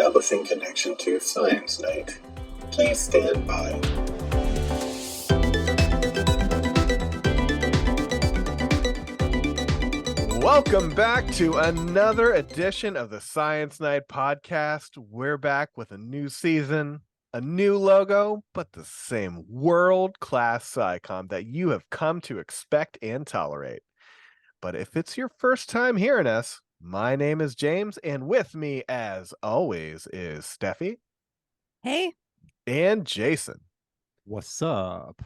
establishing connection to Science Night. Please stand by. Welcome back to another edition of the Science Night podcast. We're back with a new season, a new logo, but the same world-class scicomm that you have come to expect and tolerate. But if it's your first time hearing us, my name is James, and with me, as always, is Steffi. Hey. And Jason. What's up?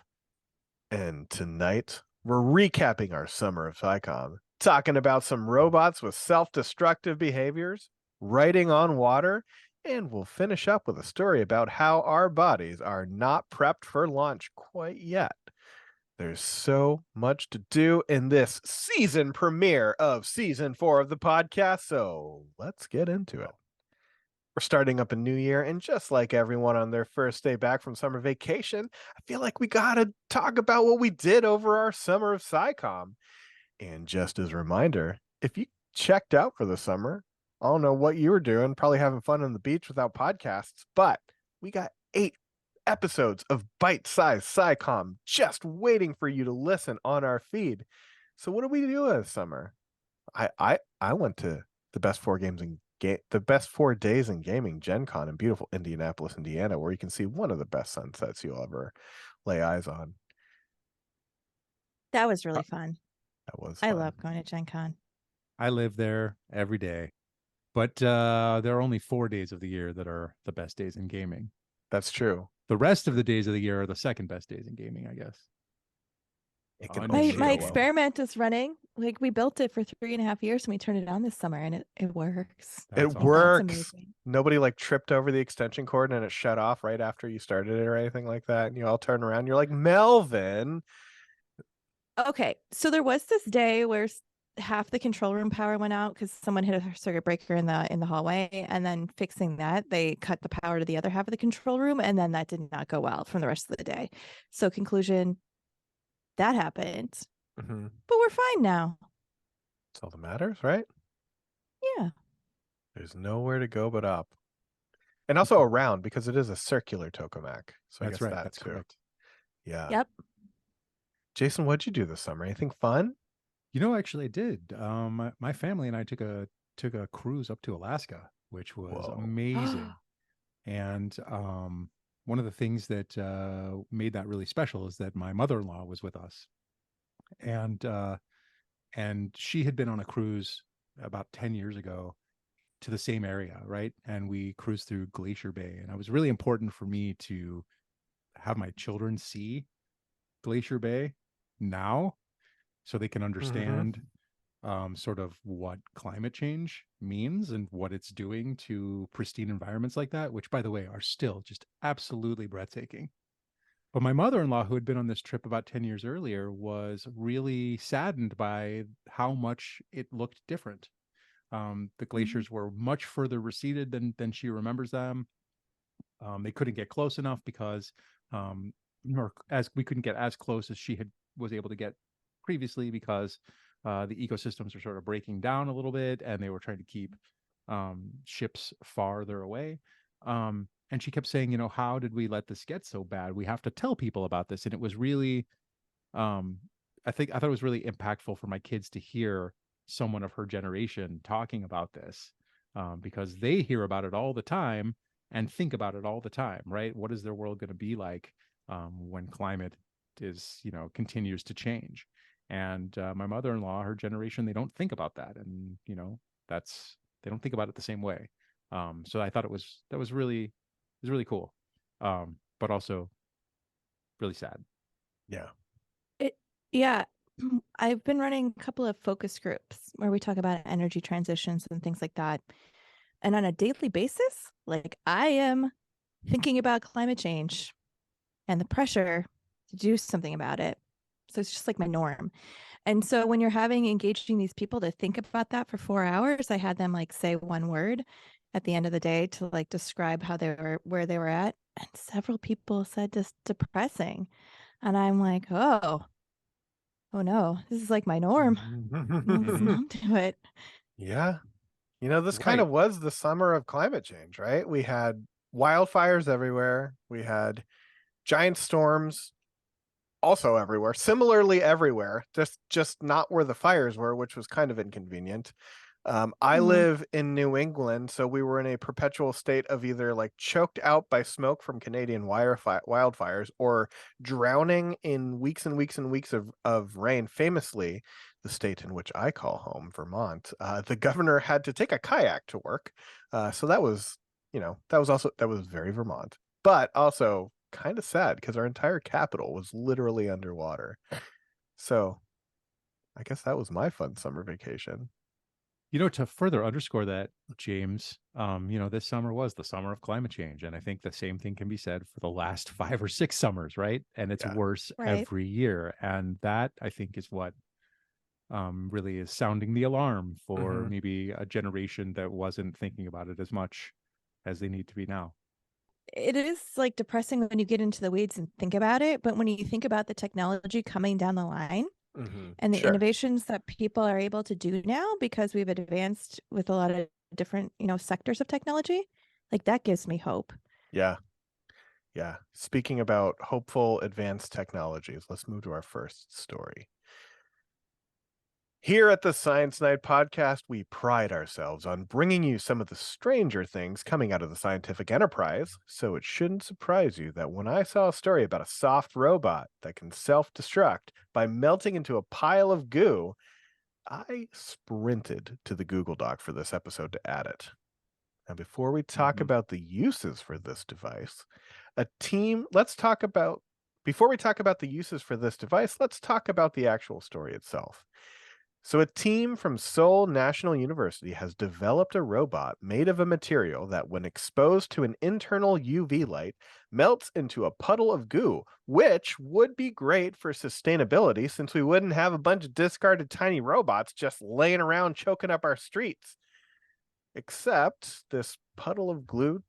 And tonight, we're recapping our summer of scicomm, talking about some robots with self-destructive behaviors, writing on water, and we'll finish up with a story about how our bodies are not prepped for launch quite yet. There's so much to do in this season premiere of season 4 of the podcast, so let's get into it. We're starting up a new year, and just like everyone on their first day back from summer vacation, I feel like we gotta talk about what we did over our summer of scicomm. And just as a reminder, if you checked out for the summer, I don't know what you were doing, probably having fun on the beach without podcasts, but we got 8 episodes of bite-sized scicomm just waiting for you to listen on our feed. So what did we do this summer? I went to the best 4 days in gaming, Gen Con in beautiful Indianapolis, Indiana, where you can see one of the best sunsets you'll ever lay eyes on. That was really fun. That was fun. I love going to Gen Con. I live there every day, but there are only 4 days of the year that are the best days in gaming. That's true. The rest of the days of the year are the second best days in gaming, I guess. My experiment is running. Like, we built it for 3.5 years and we turned it on this summer, and it works. It works. Nobody like tripped over the extension cord and it shut off right after you started it or anything like that. And you all turn around, you're like, Melvin. Okay, so there was this day where half the control room power went out because someone hit a circuit breaker in the hallway, and then fixing that, they cut the power to the other half of the control room, and then that did not go well from the rest of the day. So conclusion, that happened. Mm-hmm. But we're fine now. That's all that matters, right? Yeah. There's nowhere to go but up. And also around, because it is a circular tokamak. So that's I guess right. that's too. correct. Yeah. Yep. Jason, what'd you do this summer? Anything fun? You know, actually I did. My family and I took a cruise up to Alaska, which was amazing. And one of the things that made that really special is that my mother-in-law was with us. And she had been on a cruise about 10 years ago to the same area, right? And we cruised through Glacier Bay. And it was really important for me to have my children see Glacier Bay now so they can understand sort of what climate change means and what it's doing to pristine environments like that, which, by the way, are still just absolutely breathtaking. But my mother-in-law, who had been on this trip about 10 years earlier, was really saddened by how much it looked different. The glaciers were much further receded than she remembers them. They couldn't get close enough because we couldn't get as close as she was able to get previously because the ecosystems are sort of breaking down a little bit, and they were trying to keep ships farther away. And she kept saying, you know, how did we let this get so bad? We have to tell people about this. And it was really, I thought it was really impactful for my kids to hear someone of her generation talking about this, because they hear about it all the time and think about it all the time, right? What is their world going to be like when climate continues to change? And my mother-in-law, her generation, they don't think about that. And, you know, they don't think about it the same way. So I thought it was really cool. But also really sad. Yeah. I've been running a couple of focus groups where we talk about energy transitions and things like that. And on a daily basis, like, I am thinking about climate change and the pressure to do something about it. So it's just like my norm. And so when you're engaging these people to think about that for 4 hours, I had them like say one word at the end of the day to like describe where they were at. And several people said just depressing. And I'm like, oh no, this is like my norm. Let's not do it. Yeah. You know, this kind of Right. was the summer of climate change, right? We had wildfires everywhere. We had giant storms also everywhere, similarly everywhere, just not where the fires were, which was kind of inconvenient. I Mhm. live in New England, so we were in a perpetual state of either like choked out by smoke from Canadian wildfires or drowning in weeks and weeks and weeks of rain. Famously, the state in which I call home, Vermont, the governor had to take a kayak to work. So that was, that was very Vermont, but also kind of sad because our entire capital was literally underwater. So I guess that was my fun summer vacation. To further underscore that, James, this summer was the summer of climate change. And I think the same thing can be said for the last 5 or 6 summers, right? And it's Yeah. worse Right. every year. And that, I think, is what really is sounding the alarm for Mhm. maybe a generation that wasn't thinking about it as much as they need to be now. It is like depressing when you get into the weeds and think about it, but when you think about the technology coming down the line and the Sure. innovations that people are able to do now because we've advanced with a lot of different, sectors of technology, like that gives me hope. Yeah. Yeah. Speaking about hopeful advanced technologies, let's move to our first story. Here at the Science Night podcast, we pride ourselves on bringing you some of the stranger things coming out of the scientific enterprise, so it shouldn't surprise you that when I saw a story about a soft robot that can self-destruct by melting into a pile of goo, I sprinted to the Google Doc for this episode to add it. Now, before we talk Mhm. about the uses for this device, let's talk about, before we talk about the uses for this device, let's talk about the actual story itself. So, a team from Seoul National University has developed a robot made of a material that, when exposed to an internal UV light, melts into a puddle of goo, which would be great for sustainability since we wouldn't have a bunch of discarded tiny robots just laying around choking up our streets. Except this puddle of goo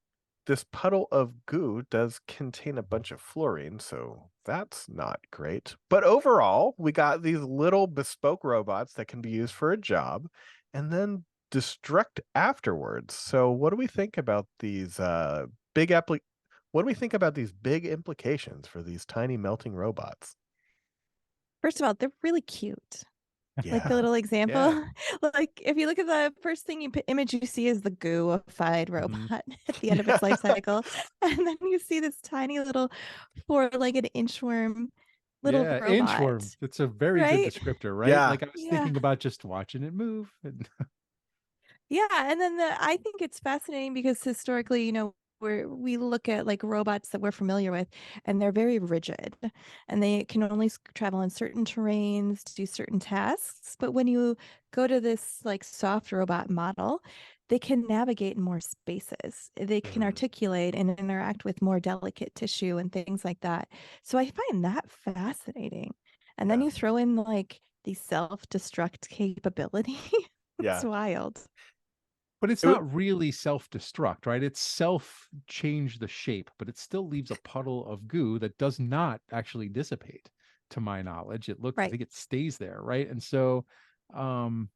does contain a bunch of fluorine, so that's not great. But overall, we got these little bespoke robots that can be used for a job and then destruct afterwards. So what do we think about these what do we think about these big implications for these tiny melting robots? First of all, they're really cute. Like the Yeah. little example, Yeah. like if you look at the first thing image you see is the gooified Mhm. robot at the end of its life cycle, and then you see this tiny little four-legged inchworm little Yeah, robot, inchworm. That's a very good right? descriptor, right? Yeah. Like I was Yeah, thinking about just watching it move. yeah, and then I think it's fascinating because historically, we look at like robots that we're familiar with, and they're very rigid, and they can only travel in certain terrains to do certain tasks. But when you go to this like soft robot model, they can navigate in more spaces. They can Mhm. articulate and interact with more delicate tissue and things like that. So I find that fascinating. And then Yeah. you throw in like the self-destruct capability. It's Yeah. wild. But it's It would not really self-destruct, right? It's self-change the shape, but it still leaves a puddle of goo that does not actually dissipate, to my knowledge. I Right. think it stays there, right? And so um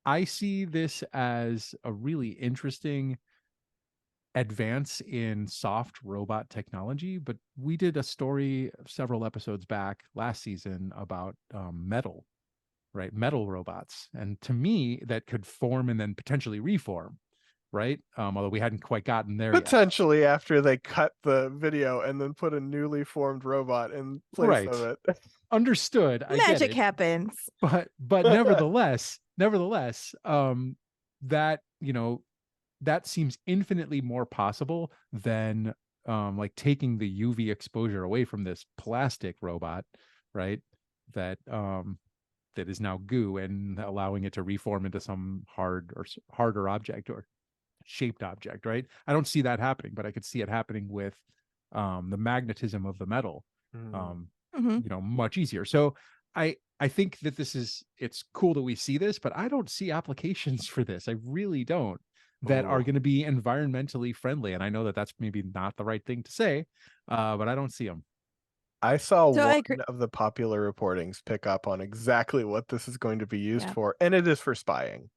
I see this as a really interesting advance in soft robot technology, but we did a story several episodes back last season about metal, right? Metal robots. And to me, that could form and then potentially reform, right? Although we hadn't quite gotten there yet. Potentially after they cut the video and then put a newly formed robot in place of Right. it. Understood. I get Magic it. happens. But nevertheless, that, that seems infinitely more possible than like taking the UV exposure away from this plastic robot, right? That is now goo and allowing it to reform into some harder object or shaped object, right? I don't see that happening, but I could see it happening with the magnetism of the metal, Mm. um, Hmm. much easier. So I think that it's cool that we see this, but I don't see applications for this. I really don't, that are Oh, going to be environmentally friendly. And I know that that's maybe not the right thing to say, but I don't see them. I saw So I one agree. of the popular reportings pick up on exactly what this is going to be used Yeah. for, and it is for spying.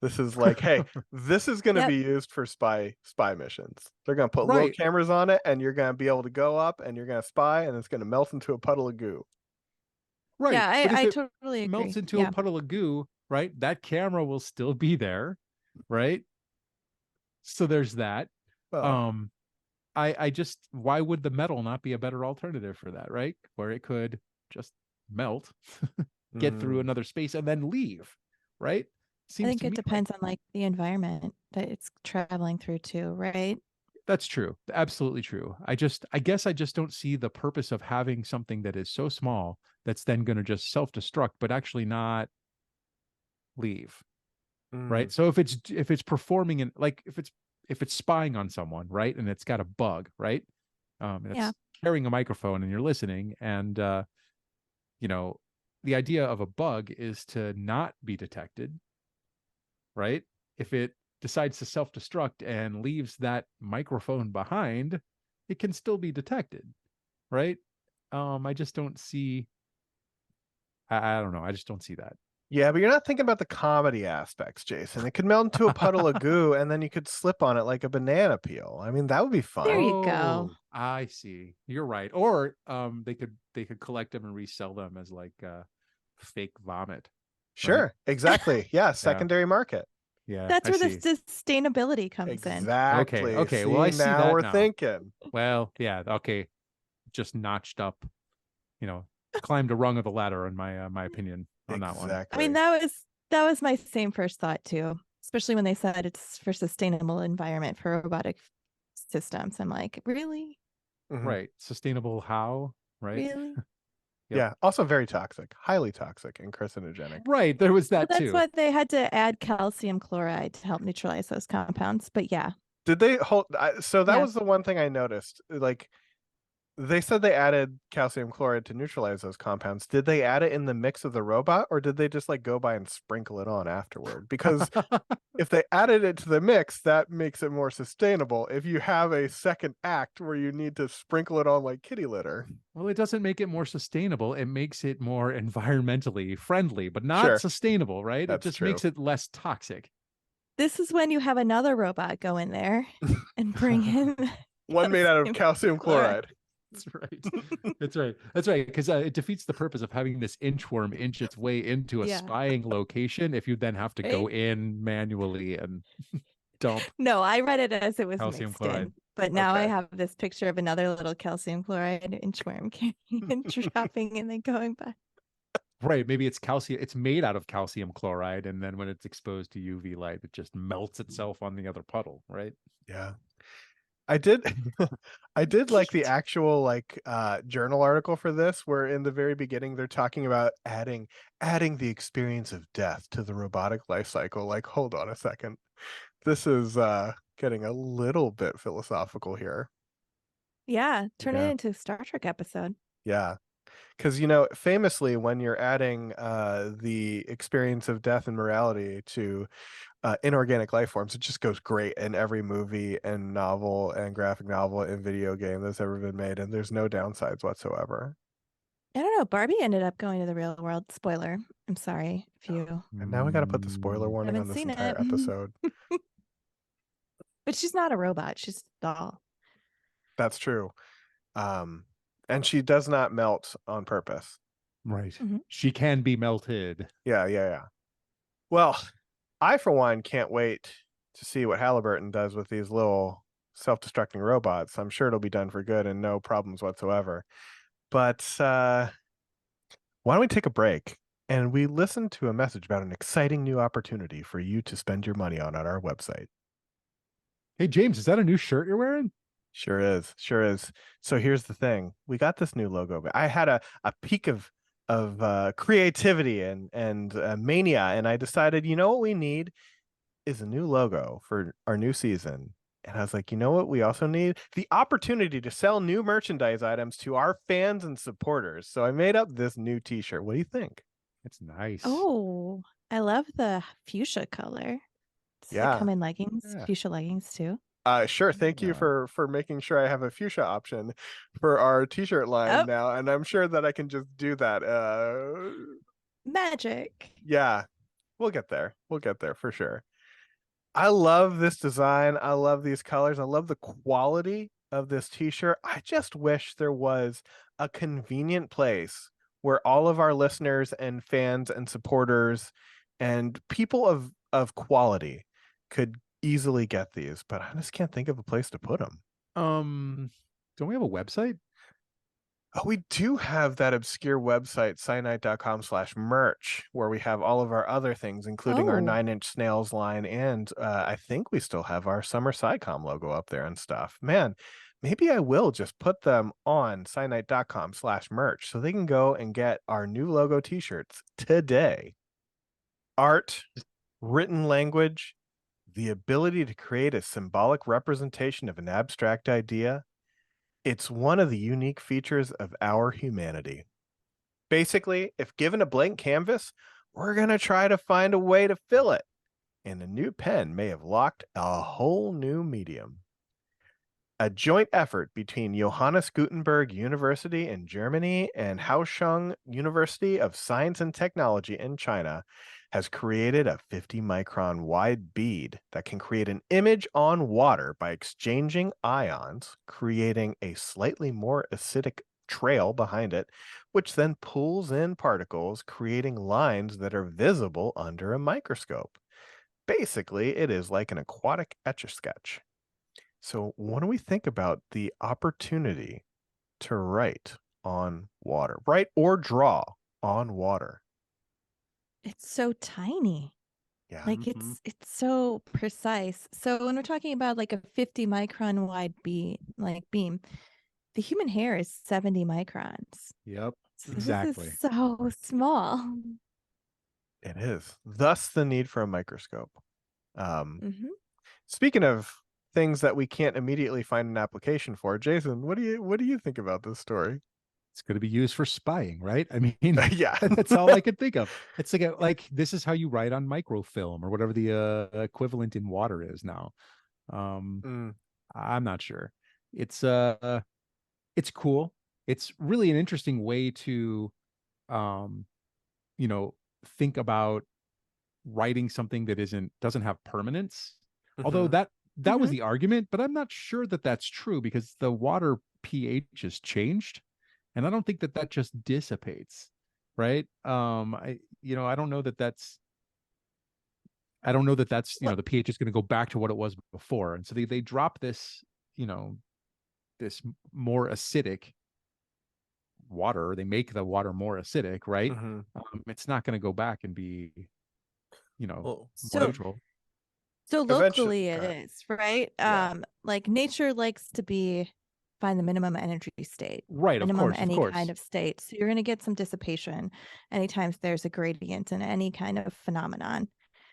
This is like, hey, this is going to Yep. be used for spy missions. They're going to put little Right. cameras on it, and you're going to be able to go up, and you're going to spy, and it's going to melt into a puddle of goo. Right. Yeah, But if I it totally agree. melts into Yeah. a puddle of goo, right, that camera will still be there, right? So there's that. Well, I just, why would the metal not be a better alternative for that, right? Where it could just melt, get through another space, and then leave, right? I Seems think to it me like depends on like the environment that it's traveling through too, right? that's true. Absolutely true. I guess I just don't see the purpose of having something that is so small that's then going to just self-destruct, but actually not leave. Right. So if it's performing in, like, if it's spying on someone, right, and it's got a bug, right, and it's Yeah. carrying a microphone and you're listening, and you know, the idea of a bug is to not be detected, right? If it decides to self-destruct and leaves that microphone behind, it can still be detected, right? I just don't see. I don't know. I just don't see that. Yeah, but you're not thinking about the comedy aspects, Jason. It could melt into a puddle of goo, and then you could slip on it like a banana peel. I mean, that would be fun. There you go. Oh, I see. You're right. Or they could collect them and resell them as like fake vomit. Sure, exactly. Yeah, secondary market. Yeah, That's I where the see. sustainability comes in. Exactly. Okay. See, Well, I see now that we're now. thinking. Well, yeah, okay. Just notched up, climbed a rung of the ladder in my opinion on that one. I mean, Exactly. that was my same first thought too, especially when they said it's for sustainable environment for robotic systems. I'm like, really? Mhm. Right. Sustainable how? Right. Really? Yep. Yeah. Also very toxic, highly toxic and carcinogenic. Right. There was Well, that that's too. why they had to add calcium chloride to help neutralize those compounds. But yeah, Did they hold? So that Yeah. was the one thing I noticed. Like, they said they added calcium chloride to neutralize those compounds. Did they add it in the mix of the robot, or did they just like go by and sprinkle it on afterward? Because if they added it to the mix, that makes it more sustainable. If you have a second act where you need to sprinkle it on like kitty litter. Well, it doesn't make it more sustainable. It makes it more environmentally friendly, but not Sure, sustainable, right? It that's just true. makes it less toxic. this is when you have another robot go in there and bring in One made out of calcium chloride. That's right. That's right. That's right. Because it defeats the purpose of having this inchworm inch its way into a Yeah. spying location if you then have to go Right. in manually and dump No, I read it as it was calcium mixed chloride. in. But now I Okay. have this picture of another little calcium chloride inchworm carrying and dropping and then going back. Right. Maybe it's calcium. It's made out of calcium chloride. And then when it's exposed to UV light, it just melts itself on the other puddle. Right. Yeah. I did I did like the actual like journal article for this, where in the very beginning they're talking about adding the experience of death to the robotic life cycle. Like, hold on a second. This is getting a little bit philosophical here. Yeah, turn Yeah. it into a Star Trek episode. Yeah. Because, famously, when you're adding the experience of death and morality to inorganic life forms, it just goes great in every movie and novel and graphic novel and video game that's ever been made, and there's no downsides whatsoever. I don't know. Barbie ended up going to the real world. Spoiler. I'm sorry if you And now we got to put the spoiler warning haven't on this seen entire it. episode. But she's not a robot. She's a doll. That's true. And she does not melt on purpose. Right. Mhm. She can be melted. Yeah. Well, I, for one, can't wait to see what Halliburton does with these little self-destructing robots. I'm sure it'll be done for good and no problems whatsoever. But why don't we take a break and we listen to a message about an exciting new opportunity for you to spend your money on at our website. Hey, James, is that a new shirt you're wearing? Sure is. So here's the thing. We got this new logo. I had a peak of creativity and mania, and I decided, what we need is a new logo for our new season. And I was like, you know what? We also need the opportunity to sell new merchandise items to our fans and supporters. So I made up this new t-shirt. What do you think? It's nice. Oh, I love the fuchsia color. Does Yeah. it come in leggings? Yeah. Fuchsia leggings too? Sure. Thank you Yeah. for making sure I have a fuchsia option for our t-shirt line Oh. now. And I'm sure that I can just do that. Magic. Yeah, we'll get there. For sure. I love this design. I love these colors. I love the quality of this t-shirt. I just wish there was a convenient place where all of our listeners and fans and supporters and people of quality could easily get these, but I just can't think of a place to put them. Don't we have a website? Oh, we do have that obscure website, cyanide.com/merch, where we have all of our other things, including our Oh. 9-inch snails line. And I think we still have our summer scicomm logo up there and stuff. Man, maybe I will just put them on cyanide.com/merch so they can go and get our new logo t-shirts today. Art, written language, the ability to create a symbolic representation of an abstract idea. It's one of the unique features of our humanity. Basically, if given a blank canvas, we're going to try to find a way to fill it. And a new pen may have locked a whole new medium. A joint effort between Johannes Gutenberg University in Germany and Kaohsiung University of Science and Technology in China has created a 50-micron wide bead that can create an image on water by exchanging ions, creating a slightly more acidic trail behind it, which then pulls in particles, creating lines that are visible under a microscope. Basically, it is like an aquatic etch-a-sketch. So, what do we think about the opportunity to write on water, write or draw on water? It's so tiny. Yeah. Like it's so precise. So when we're talking about like a 50 micron wide beam, the human hair is 70 microns. Yep, So exactly. This is so small. It is. Thus the need for a microscope. Mhm. Speaking of things that we can't immediately find an application for, Jason, what do you think about this story? It's going to be used for spying, right? I mean, Yeah. that's all I could think of. It's like this is how you write on microfilm or whatever the equivalent in water is now. I'm not sure. It's cool. It's really an interesting way to um think about writing something that doesn't have permanence. Although Mhm. that was the argument, but I'm not sure that that's true because the water pH has changed, and I don't think that just dissipates, right? I don't know that that's the pH is going to go back to what it was before, and so they drop this this more acidic water. They make the water more acidic, right? Mhm. It's not going to go back and be Well, more So neutral. so eventually, locally it is, right? Yeah. Like nature likes to find the minimum energy state, Right, of minimum course, of any course. kind of state. So you're going to get some dissipation anytime there's a gradient in any kind of phenomenon.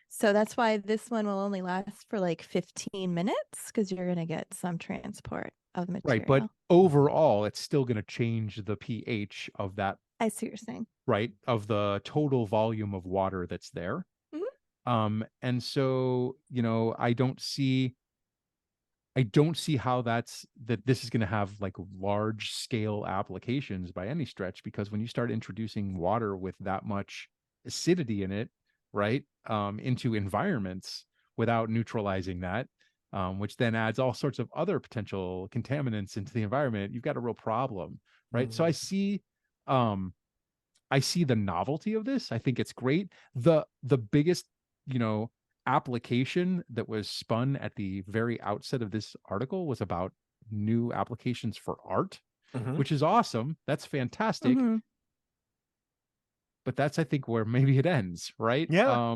So that's why this one will only last for like 15 minutes because you're going to get some transport of the Right, material. but overall, it's still going to change the pH of that, I see what you're saying. right, of the total volume of water that's there. And so, I don't see how that this is going to have like large scale applications by any stretch, because when you start introducing water with that much acidity in it, right, into environments without neutralizing that, which then adds all sorts of other potential contaminants into the environment, you've got a real problem, right? So um, I see the novelty of this. I think it's great. The biggest, you know, application that was spun at the very outset of this article was about new applications for art, Mhm. which is awesome. That's fantastic. Mhm. But that's, I think, where maybe it ends, right? Yeah.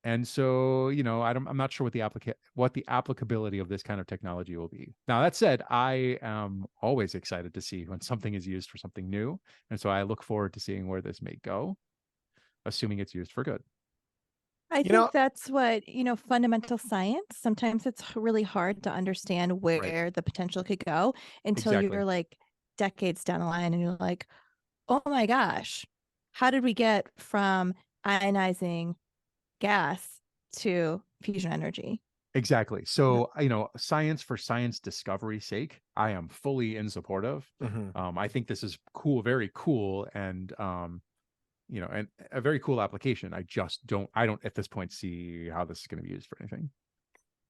And so, I'm not sure what the applicability of this kind of technology will be. Now, that said, I am always excited to see when something is used for something new, and so I look forward to seeing where this may go, assuming it's used for good. I You know, think that's what, fundamental science. Sometimes it's really hard to understand Right. where the potential could go until Exactly. you're like decades down the line and you're like, oh my gosh, how did we get from ionizing gas to fusion energy? Exactly. So, science for science discovery's sake, I am fully in support of. Mhm. I think this is cool, very cool, and you know, and a very cool application. I don't at this point see how this is going to be used for anything.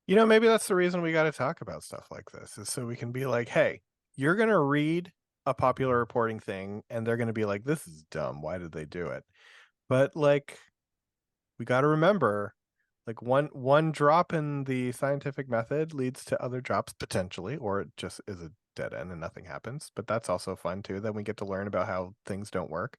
You know, maybe that's the reason we got to talk about stuff like this, is so we can be like, hey, you're going to read a popular reporting thing and they're going to be like, this is dumb. Why did they do it? But like, we got to remember, like one drop in the scientific method leads to other drops potentially, or it just is a dead end and nothing happens. But that's also fun too. Then we get to learn about how things don't work.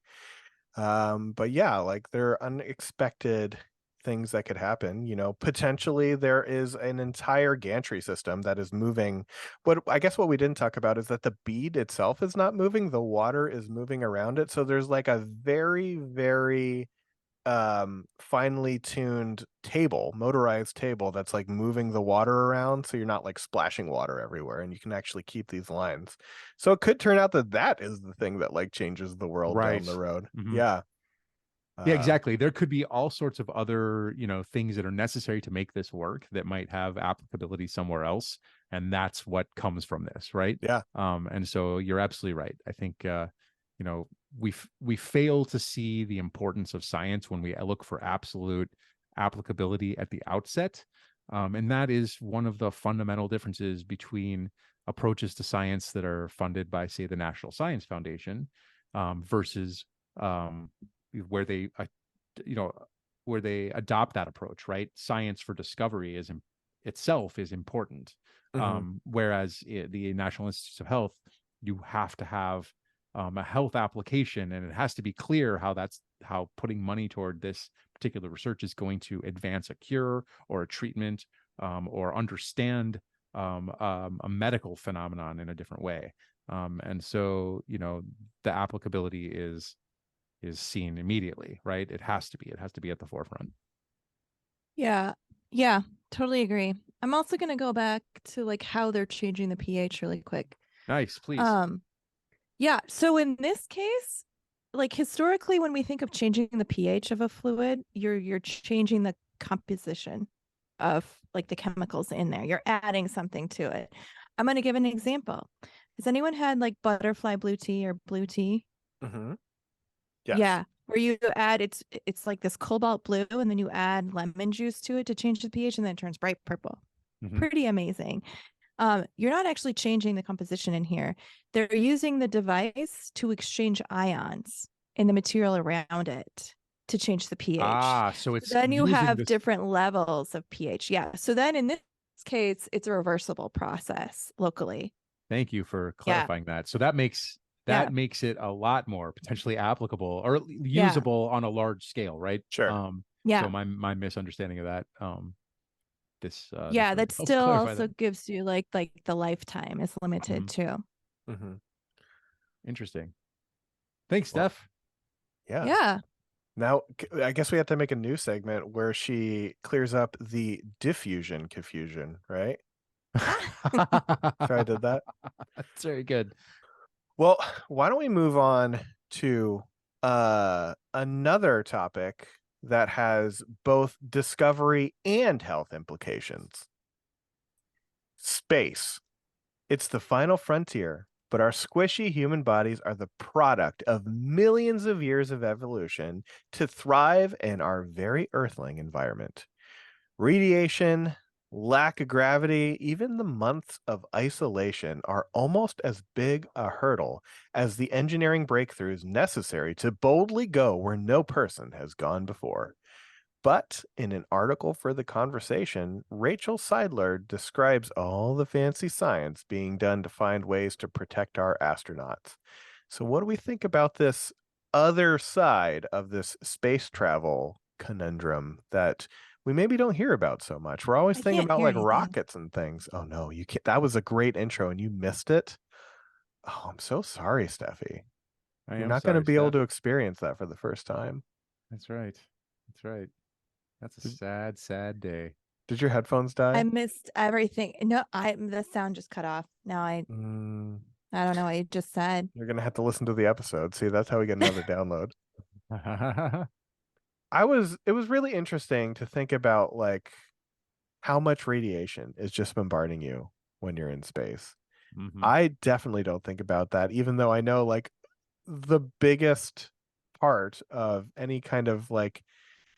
But yeah, like there are unexpected things that could happen. You know, potentially there is an entire gantry system that is moving. But I guess what we didn't talk about is that the bead itself is not moving, the water is moving around it. So there's like a very, very finely tuned table, motorized table, that's like moving the water around, so you're not like splashing water everywhere, and you can actually keep these lines. So it could turn out that that is the thing that like changes the world down the road. Yeah. Yeah, exactly. There could be all sorts of other, you know, things that are necessary to make this work that might have applicability somewhere else, and that's what comes from this, right? Yeah. And so you're absolutely right. I think you know, we fail to see the importance of science when we look for absolute applicability at the outset, and that is one of the fundamental differences between approaches to science that are funded by, say, the National Science Foundation, versus where they you know, where they adopt that approach, right? Science for discovery itself is important. Whereas the National Institutes of Health, you have to have a health application, and it has to be clear how putting money toward this particular research is going to advance a cure or a treatment, or understand a medical phenomenon in a different way. And so, you know, the applicability is seen immediately, right? It has to be at the forefront. Yeah, totally agree. I'm also going to go back to like how they're changing the pH really quick. Nice, please. Yeah, so in this case, like historically, when we think of changing the pH of a fluid, you're changing the composition of like the chemicals in there. You're adding something to it. I'm going to give an example. Has anyone had like butterfly blue tea or blue tea? Yes. Yeah, where you add it's like this cobalt blue, and then you add lemon juice to it to change the pH, and then it turns bright purple. Pretty amazing. You're not actually changing the composition in here. They're using the device to exchange ions in the material around it to change the pH. So it's then you have different levels of pH. Yeah. So then in this case, it's a reversible process locally. Thank you for clarifying that. So that makes it a lot more potentially applicable or usable on a large scale, right? Sure. So my misunderstanding of that. That still also gives you like the lifetime is limited too. Interesting. Thanks, Steph. Yeah. Now I guess we have to make a new segment where she clears up the diffusion confusion, right? Sorry, I did that. That's very good. Well, why don't we move on to another topic that has both discovery and health implications. Space. It's the final frontier, but our squishy human bodies are the product of millions of years of evolution to thrive in our very earthling environment. Radiation, lack of gravity, even the months of isolation are almost as big a hurdle as the engineering breakthroughs necessary to boldly go where no person has gone before. But in an article for The Conversation, Rachel Seidler describes all the fancy science being done to find ways to protect our astronauts. So what do we think about this other side of this space travel conundrum that we maybe don't hear about so much? We're always thinking about like rockets and things. Oh no, you can't. That was a great intro and you missed it. Oh, I'm so sorry, Steffi. You're not going to be able to experience that for the first time. That's right. That's a sad, sad day. Did your headphones die? I missed everything. No, the sound just cut off. Now I don't know what you just said. You're gonna have to listen to the episode. See, that's how we get another download. It was really interesting to think about like how much radiation is just bombarding you when you're in space. I definitely don't think about that, even though I know like the biggest part of any kind of like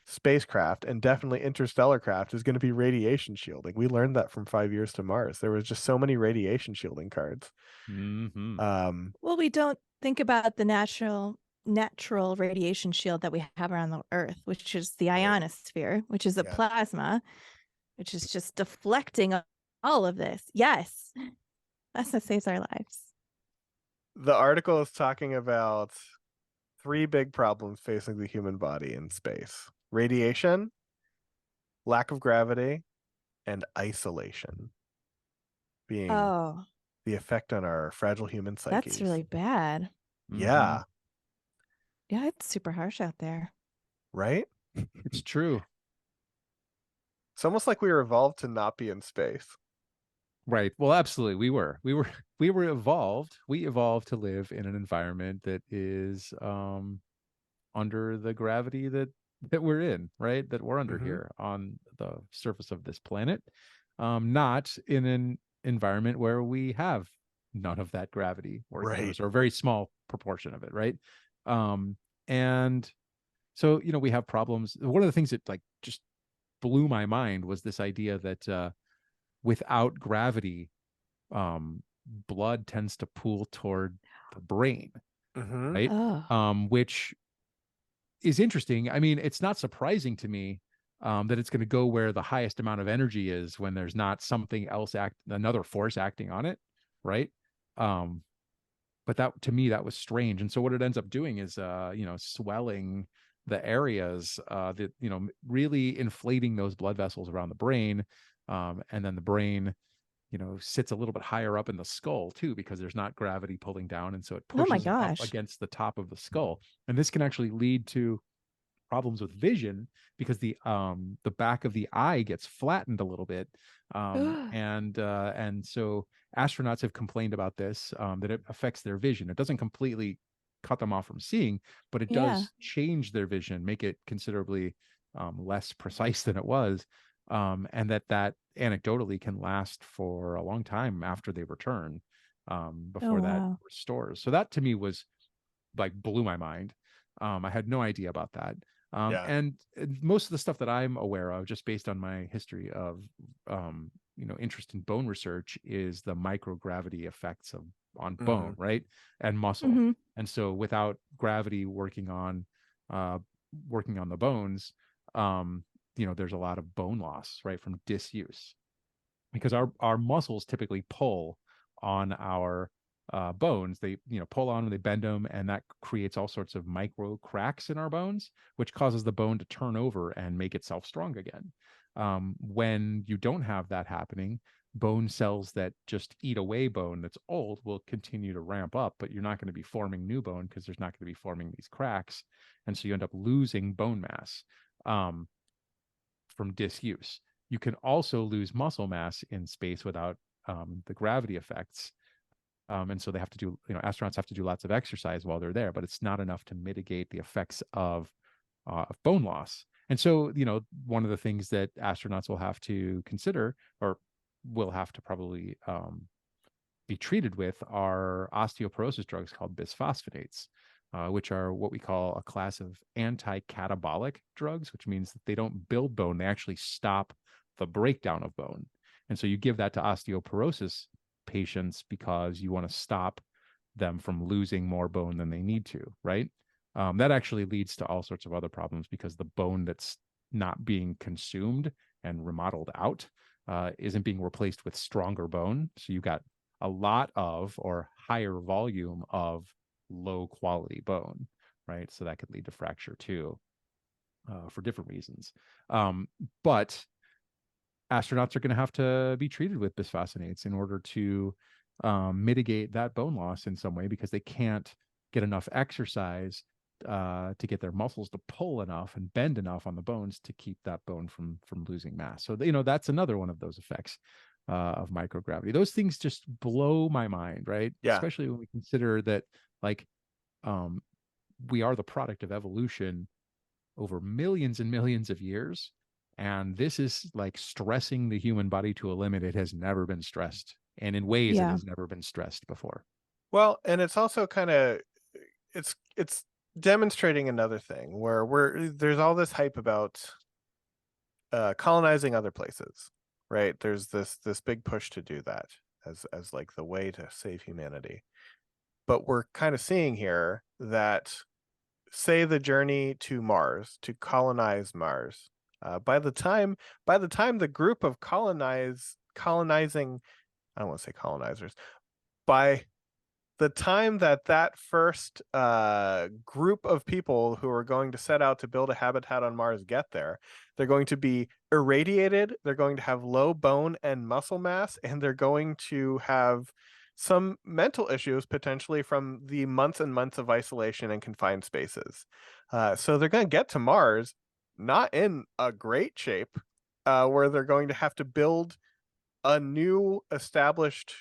spacecraft, and definitely interstellar craft, is going to be radiation shielding. We learned that from 5 Years to Mars. There was just so many radiation shielding cards. Mm-hmm. Well, we don't think about the natural radiation shield that we have around the Earth, which is the ionosphere, which is a Yeah. plasma, which is just deflecting all of this. Yes, that's what saves our lives. The article is talking about 3 big problems facing the human body in space: radiation, lack of gravity, and isolation being Oh, the effect on our fragile human psyches. that's really bad. Yeah, Yeah, it's super harsh out there. right? It's true. It's almost like we were evolved to not be in space. Right. Well, absolutely. We were evolved. We evolved to live in an environment that is under the gravity that we're in, right? That we're under here on the surface of this planet. Not in an environment where we have none of that gravity working on us, or a very small proportion of it, right? And so, we have problems. One of the things that like just blew my mind was this idea that without gravity, blood tends to pool toward the brain, right? Oh, Which is interesting. I mean, it's not surprising to me that it's going to go where the highest amount of energy is when there's not something else another force acting on it, right? But that, to me, that was strange. And so what it ends up doing is, swelling the areas that, really inflating those blood vessels around the brain. And then the brain, sits a little bit higher up in the skull too, because there's not gravity pulling down. And so it oh my pushes it up gosh. against the top of the skull. And this can actually lead to problems with vision because the back of the eye gets flattened a little bit. And so astronauts have complained about this, that it affects their vision. It doesn't completely cut them off from seeing, but it Yeah. does change their vision, make it considerably less precise than it was. And that anecdotally can last for a long time after they return, before that wow. restores. So that to me was like blew my mind. I had no idea about that. And most of the stuff that I'm aware of, just based on my history of, interest in bone research, is the microgravity effects on bone, right, and muscle. Mhm. And so, without gravity working on the bones, there's a lot of bone loss, right, from disuse, because our muscles typically pull on our bones. They pull on them, they bend them, and that creates all sorts of micro cracks in our bones, which causes the bone to turn over and make itself strong again. When you don't have that happening, bone cells that just eat away bone that's old will continue to ramp up, but you're not going to be forming new bone because there's not going to be forming these cracks, and so you end up losing bone mass from disuse. You can also lose muscle mass in space without the gravity effects. And so they have to do, astronauts have to do lots of exercise while they're there, but it's not enough to mitigate the effects of bone loss. And so, one of the things that astronauts will have to consider, or will have to probably be treated with, are osteoporosis drugs called bisphosphonates, which are what we call a class of anti-catabolic drugs, which means that they don't build bone, they actually stop the breakdown of bone. And so you give that to osteoporosis patients because you want to stop them from losing more bone than they need to, right? That actually leads to all sorts of other problems because the bone that's not being consumed and remodeled out isn't being replaced with stronger bone. So you've got a lot of, or higher volume of, low quality bone, right? So that could lead to fracture too, for different reasons. But astronauts are going to have to be treated with bisphosphonates in order to mitigate that bone loss in some way, because they can't get enough exercise to get their muscles to pull enough and bend enough on the bones to keep that bone from losing mass. So that's another one of those effects of microgravity. Those things just blow my mind, right? Yeah. Especially when we consider that, like, we are the product of evolution over millions and millions of years. And this is like stressing the human body to a limit it has never been stressed, and in ways it Yeah. has never been stressed before. Well, and it's also kind of, it's demonstrating another thing where there's all this hype about colonizing other places, right? There's this big push to do that as like the way to save humanity. But we're kind of seeing here that, say, the journey to Mars, to colonize Mars, by the time the group of colonizing, I don't want to say colonizers, by the time that first group of people who are going to set out to build a habitat on Mars get there, they're going to be irradiated, they're going to have low bone and muscle mass, and they're going to have some mental issues potentially from the months and months of isolation and confined spaces. So they're going to get to Mars not in a great shape, where they're going to have to build a new established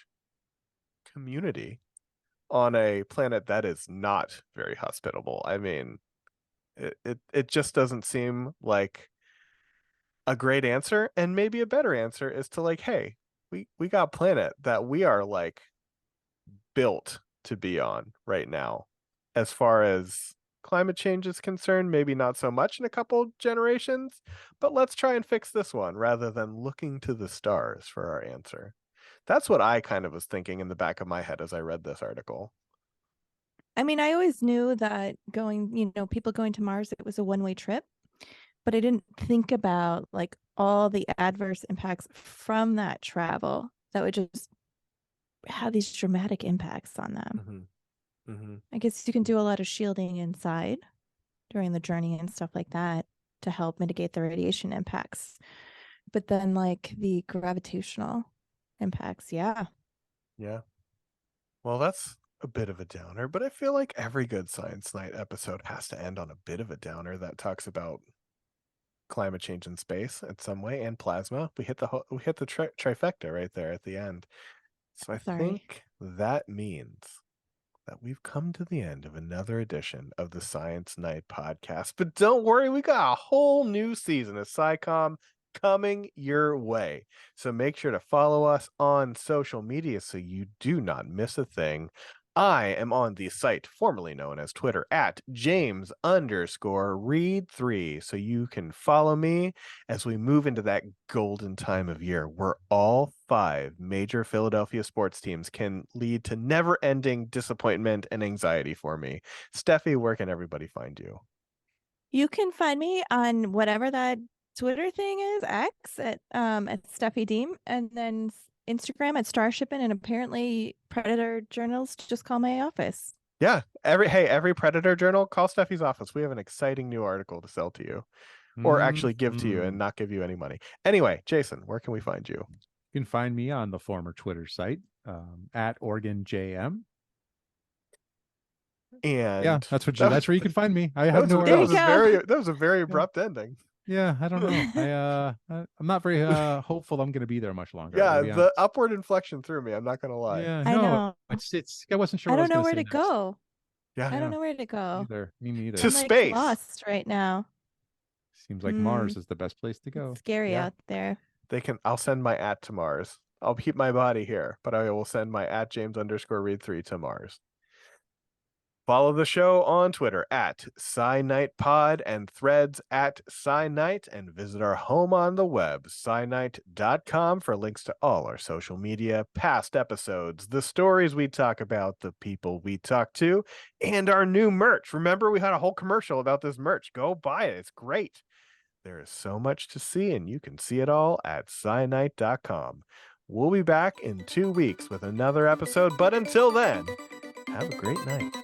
community on a planet that is not very hospitable. I mean, it just doesn't seem like a great answer. And maybe a better answer is to, like, hey, we got a planet that we are like built to be on right now. As far as climate change is concerned, maybe not so much in a couple generations, but let's try and fix this one rather than looking to the stars for our answer. That's what I kind of was thinking in the back of my head as I read this article. I mean, I always knew that people going to Mars, it was a one-way trip, but I didn't think about like all the adverse impacts from that travel that would just have these dramatic impacts on them. I guess you can do a lot of shielding inside during the journey and stuff like that to help mitigate the radiation impacts. But then like the gravitational impacts, yeah. Well, that's a bit of a downer, but I feel like every good Science Night episode has to end on a bit of a downer that talks about climate change in space in some way, and plasma. We hit the trifecta right there at the end. So I think that means that we've come to the end of another edition of the Science Night podcast. But don't worry, we got a whole new season of scicomm coming your way. So make sure to follow us on social media so you do not miss a thing. I am on the site formerly known as Twitter at James_Reed3. So you can follow me as we move into that golden time of year where all 5 major Philadelphia sports teams can lead to never-ending disappointment and anxiety for me. Steffi, where can everybody find you? You can find me on whatever that Twitter thing is, X at Steffi Deem, and then Instagram at Starshipin', and apparently Predator Journals just call my office. Yeah, every Predator Journal, call Steffi's office. We have an exciting new article to sell to you, or actually give to you and not give you any money. Anyway, Jason, where can we find you? You can find me on the former Twitter site at OregonJM. And yeah, that's where you can find me. I have nowhere else. That was a very abrupt ending. Yeah, I don't know. I'm not very hopeful I'm going to be there much longer. Yeah, the upward inflection threw me. I'm not going to lie. Yeah, I know. It's I wasn't sure. I don't know where to go. Yeah, I don't know where to go. Me neither. To I'm space. Lost right now. Seems like Mars is the best place to go. It's scary out there. I'll send my @ to Mars. I'll keep my body here, but I will send my @ James_Reed3 to Mars. Follow the show on Twitter at SciNightPod and Threads at SciNight, and visit our home on the web, SciNight.com, for links to all our social media, past episodes, the stories we talk about, the people we talk to, and our new merch. Remember, we had a whole commercial about this merch. Go buy it. It's great. There is so much to see, and you can see it all at SciNight.com. We'll be back in 2 weeks with another episode, but until then, have a great night.